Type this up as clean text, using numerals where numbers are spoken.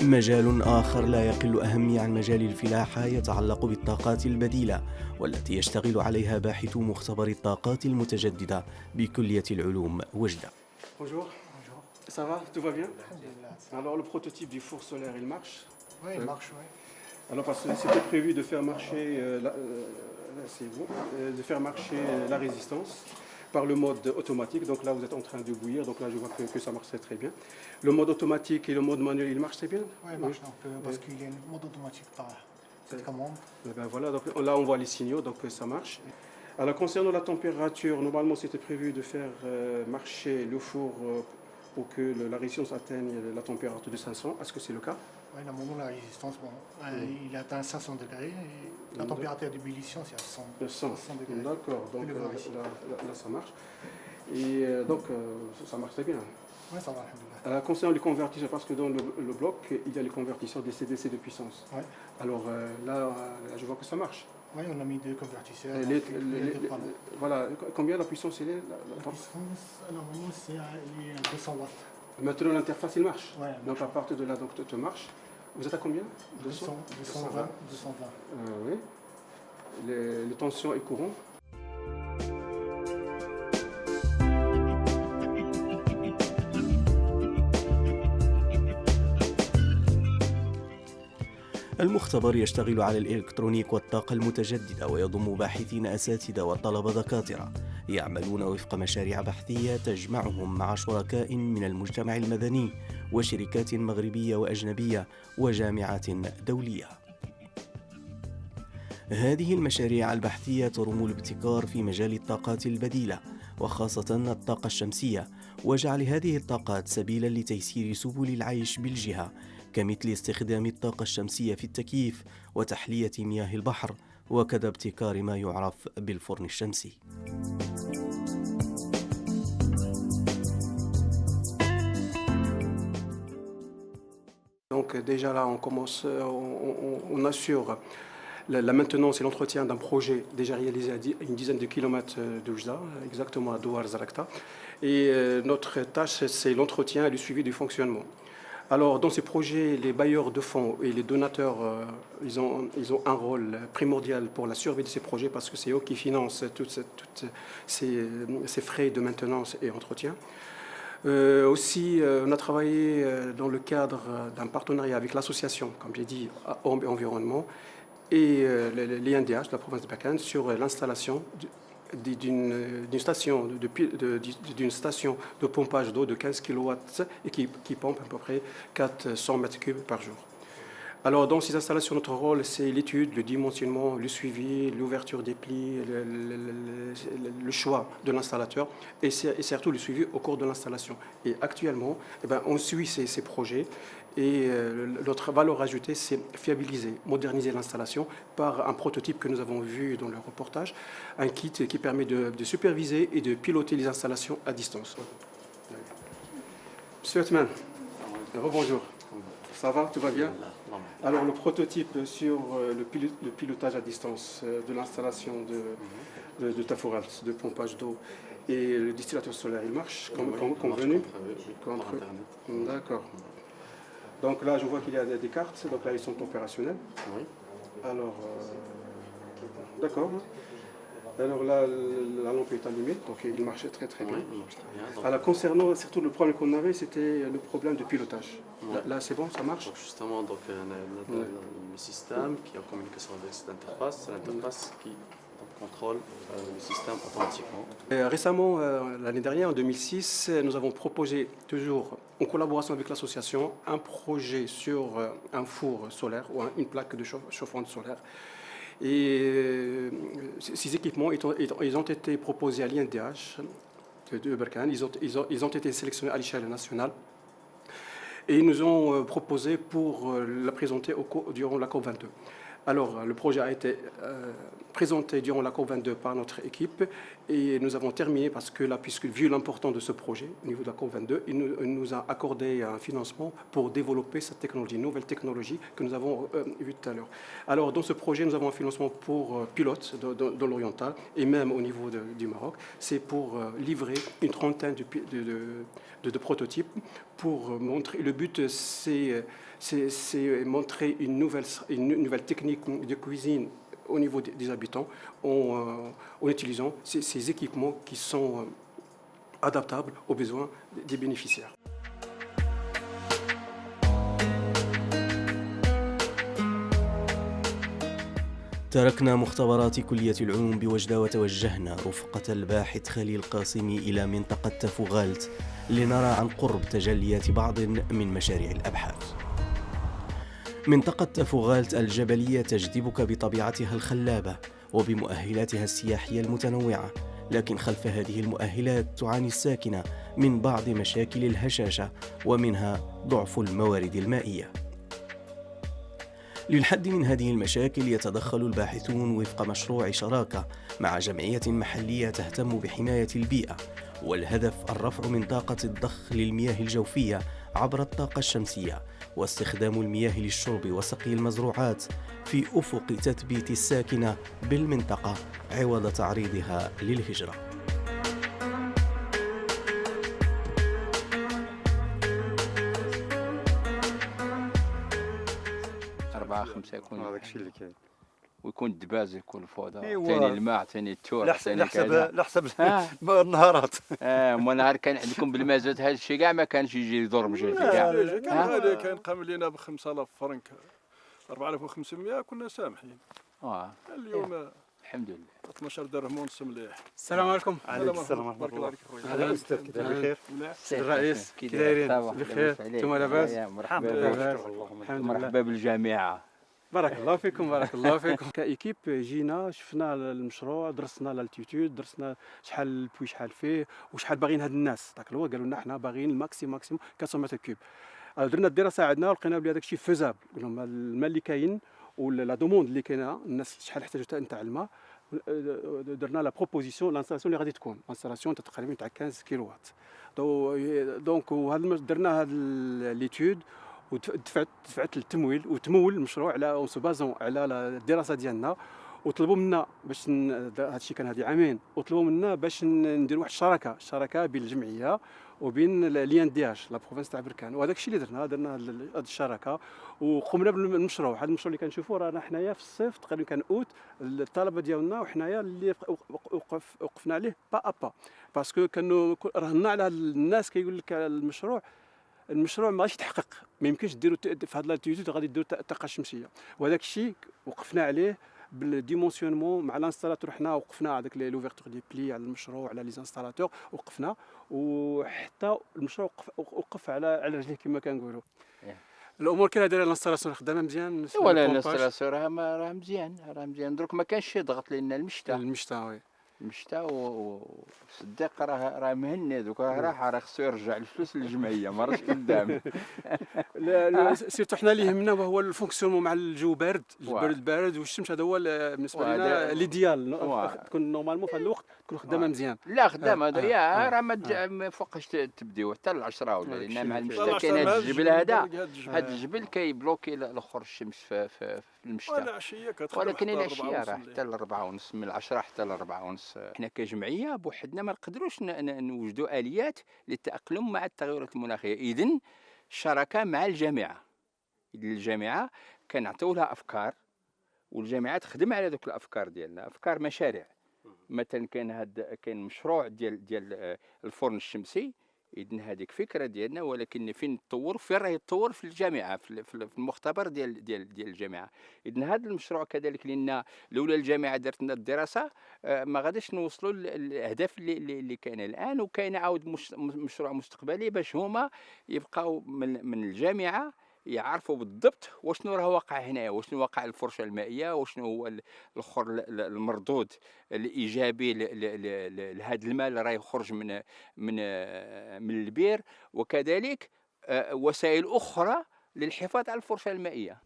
مجال آخر لا يقل أهمية عن مجال الفلاحة يتعلق بالطاقات البديلة، والتي يشتغل عليها باحثو مختبر الطاقات المتجددة بكلية العلوم وجدة. Bonjour. Bonjour. Ça va? Tout va bien? Alhamdulillah. Alors le prototype du four solaire, il marche? Oui, il marche, oui. Alors parce que c'était prévu de faire marcher, de faire marcher la résistance par le mode automatique. Donc là, vous êtes en train de bouillir. Donc là, je vois que ça marche très bien. Le mode automatique et le mode manuel, il marche très bien? Oui, il marche. Donc, parce qu'il y a un mode automatique par cette commande. Et ben voilà, donc là, on voit les signaux, donc ça marche. Alors concernant la température, normalement, c'était prévu de faire marcher le four pour que la résistance atteigne la température de 500. Est-ce que c'est le cas? Oui, normalement, la résistance, il atteint 500 degrés. Et la température d'ébullition, c'est à 100 degrés. D'accord, donc là, ça marche. Et donc, ça marche très bien. Oui, ça va, alhamdulillah. Concernant les convertisseurs, parce que dans le bloc, il y a les convertisseurs DC-DC de puissance. Ouais. Alors là, je vois que ça marche. Oui, on a mis deux convertisseurs. Voilà, combien la puissance il est? La puissance, normalement, c'est à 200 watts. Maintenant, l'interface, il marche. Ouais, donc à partir de là, donc tu marches. Vous êtes à combien? 220. Oui. Les tensions et courants. المختبر يشتغل على الإلكترونيك والطاقة المتجددة، ويضم باحثين أساتذة وطلبة دكاترة يعملون وفق مشاريع بحثية تجمعهم مع شركاء من المجتمع المدني وشركات مغربية وأجنبية وجامعات دولية. هذه المشاريع البحثية ترم الابتكار في مجال الطاقات البديلة، وخاصة الطاقة الشمسية، وجعل هذه الطاقات سبيلا لتيسير سبل العيش بالجهة، كمثل استخدام الطاقة الشمسية في التكييف وتحلية مياه البحر، وكذا ابتكار ما يعرف بالفرن الشمسي. Donc déjà là, on commence, on assure la maintenance et l'entretien d'un projet déjà réalisé à une dizaine de kilomètres de Oujda, exactement à Douar Zarakta. Et notre tâche, c'est l'entretien et le suivi du fonctionnement. Alors, dans ces projets, les bailleurs de fonds et les donateurs, ils ont un rôle primordial pour la survie de ces projets parce que c'est eux qui financent tous ces frais de maintenance et entretien. Aussi, on a travaillé dans le cadre d'un partenariat avec l'association, comme j'ai dit, Environnement, et l'INDH, la province de Bakane, sur l'installation d'une station de pompage d'eau de 15 kW et qui pompe à peu près 400 mètres cubes par jour. Alors, dans ces installations, notre rôle, c'est l'étude, le dimensionnement, le suivi, l'ouverture des plis, le choix de l'installateur et surtout le suivi au cours de l'installation. Et actuellement, on suit ces projets et notre valeur ajoutée, c'est fiabiliser, moderniser l'installation par un prototype que nous avons vu dans le reportage, un kit qui permet de superviser et de piloter les installations à distance. Monsieur Othman, rebonjour. Ça va, tout va bien? Alors, le prototype sur le pilotage à distance de l'installation de Tafourals, de pompage d'eau et le distillateur solaire, il marche comme convenu? D'accord. Donc là, je vois qu'il y a des cartes, donc là, ils sont opérationnels. Oui. Alors, d'accord. Alors là, la lampe est allumée, donc il marchait très bien. Oui, il marche très bien. Donc, alors concernant surtout le problème qu'on avait, c'était le problème de pilotage. Ouais. Là c'est bon, ça marche? Donc justement, on a le système qui est en communication avec cette interface, c'est l'interface qui contrôle le système automatiquement. Récemment, l'année dernière, en 2006, nous avons proposé, toujours en collaboration avec l'association, un projet sur un four solaire ou une plaque de chauffante solaire. Et ces équipements, ils ont été proposés à l'INDH de Berkane. Ils ont été sélectionnés à l'échelle nationale. Et ils nous ont proposé pour la présenter durant la COP22. Alors, le projet a été présenté durant la COP22 par notre équipe et nous avons terminé parce que là, puisque vu l'importance de ce projet au niveau de la COP22, il nous a accordé un financement pour développer cette technologie, nouvelle technologie que nous avons vue tout à l'heure. Alors, dans ce projet, nous avons un financement pour pilotes dans l'oriental et même au niveau du Maroc. C'est pour livrer une trentaine de prototypes pour montrer. Le but, c'est montrer une nouvelle technique de cuisine au niveau des habitants en utilisant ces équipements qui sont adaptables aux besoins des bénéficiaires. تركنا مختبرات كلية العلوم بوجدة وتوجهنا رفقة الباحث خليل قاسمي إلى منطقة تافوغالت لنرى عن قرب تجليات بعض من مشاريع الأبحاث. منطقة تافوغالت الجبلية تجذبك بطبيعتها الخلابة وبمؤهلاتها السياحية المتنوعة، لكن خلف هذه المؤهلات تعاني الساكنة من بعض مشاكل الهشاشة ومنها ضعف الموارد المائية. للحد من هذه المشاكل يتدخل الباحثون وفق مشروع شراكة مع جمعية محلية تهتم بحماية البيئة، والهدف الرفع من طاقة الضخ للمياه الجوفية عبر الطاقة الشمسية واستخدام المياه للشرب وسقي المزروعات في أفق تثبيت الساكنة بالمنطقة عوض تعريضها للهجرة. 4-5 يكون هذاك الشيء اللي كاين. ويكون الدباز يكون الفوضى، إيوا. ثاني الماء، ثاني التور، ثاني كذا. لحسب النهارات. ونهار كان عندكم بالمازوت هذا الشيء كاع ما كانش يجي يضر مجال كاع. كان غالي، كان قام لنا ب 5000 فرنك 4500 كنا سامحين. اليوم الحمد لله 12 درهم ونص مليح. السلام عليكم. عليكم السلام ورحمة الله. أهلا أستاذ كي داير بخير؟ السيد الرئيس كي دايرين؟ بخير؟ انتم لاباس؟ مرحبا الحمد لله. مرحبا بالجامعة. بارك الله فيكم، بارك الله فيكم. كايكيب جينا شفنا المشروع، درسنا الالتيتود، درسنا شحال البوي شحال فيه وشحال باغيين هاد الناس. داك الوقت قالوا لنا حنا باغيين الماكسيموم 400 متر كيوب. درنا الدراسه عندنا ولقينا بلي هذاك الشيء فيزابل. قلنا لهم الماء اللي كاين ولا دوموند اللي كاينه، الناس شحال احتاجوا نتاع الماء. درنا لا بروبوزيسيون لانستالاسيون اللي غادي تكون انستالاسيون تقريبا تاع 15 كيلو وات. دونك درنا هاد ليتود ودفعت التمويل وتمول المشروع على اون سو بازون على الدراسه ديالنا، وطلبوا منا باش هذا الشيء كان هذه عامين، وطلبوا منا باش نديروا واحد الشراكه بين الجمعيه وبين ليان دي اش لا بروفينس تاع بركان. وهذاك الشيء اللي درنا هذه الشراكه وقمنا بالمشروع. هذا المشروع اللي كنشوفوا رانا حنايا في الصيف تقريبا كان اوت الطلبه ديالنا وحنايا اللي وقفنا عليه با ابا، باسكو كانوا رهنا على الناس كيقول لك المشروع ما غاديش يتحقق، ما يمكنش ديروا في هذا التيوتو غادي ديروا الطاقه الشمسيه. وهذاك الشيء وقفنا عليه بالديمونسيونمون مع الانستالاتور. حنا وقفنا هذاك لوفيرتور دي بلي على المشروع على لي انستالاتور، وقفنا وحتى المشروع وقف على رجليه كما كنقولوا. الامور كاينه دايره الانستالاسيون خدامه مزيان. ولا الانستالاسيون راه مزيان درك ما كانش شي ضغط لان المشتا وي المشتا وصدق راه مهني دوك راه خصو يرجع الفلوس للجمعيه ما راهش قدام. لا سيرتو حنا اللي يهمنا وهو الفونكسيونمون مع الجو بارد، البرد والشمس. هذا هو بالنسبه لنا ليديال. تكون نورمالمون في هذا الوقت تكون خدامه مزيان. لا خدامه يا راه ما فوقاش تبديو حتى ل10 ولا لان مع المشتا كاين هذا الجبل هذا الجبل كيبلوكي الاخر الشمس في المشتا. ولكن العشيه راه حتى ل4:30 من 10 حتى ل4:30. احنا كجمعيه بوحدنا ما نقدروش نوجدوا اليات للتاقلم مع التغيرات المناخيه. اذن الشراكه مع الجامعه. الجامعه كنعطيو لها افكار والجامعه تخدم على ذوك الافكار ديالنا، افكار مشاريع. مثلا كاين مشروع ديال الفرن الشمسي. اذن هذيك فكره ديالنا، ولكن فين راه يتطور في الجامعه في المختبر ديال الجامعه. اذن هذا المشروع كذلك لان لولا الجامعه دارت لنا الدراسه ما غاديش نوصلوا للاهداف اللي كاينه الان. وكاين عاود مشروع مستقبلي باش هما يبقاو من الجامعه يعرفوا بالضبط وشنو راه واقع هنا، وشنو واقع الفرشه المائيه، وشنو هو الاخر المردود الايجابي لهذا الماء اللي راه يخرج من البير، وكذلك وسائل اخرى للحفاظ على الفرشه المائيه.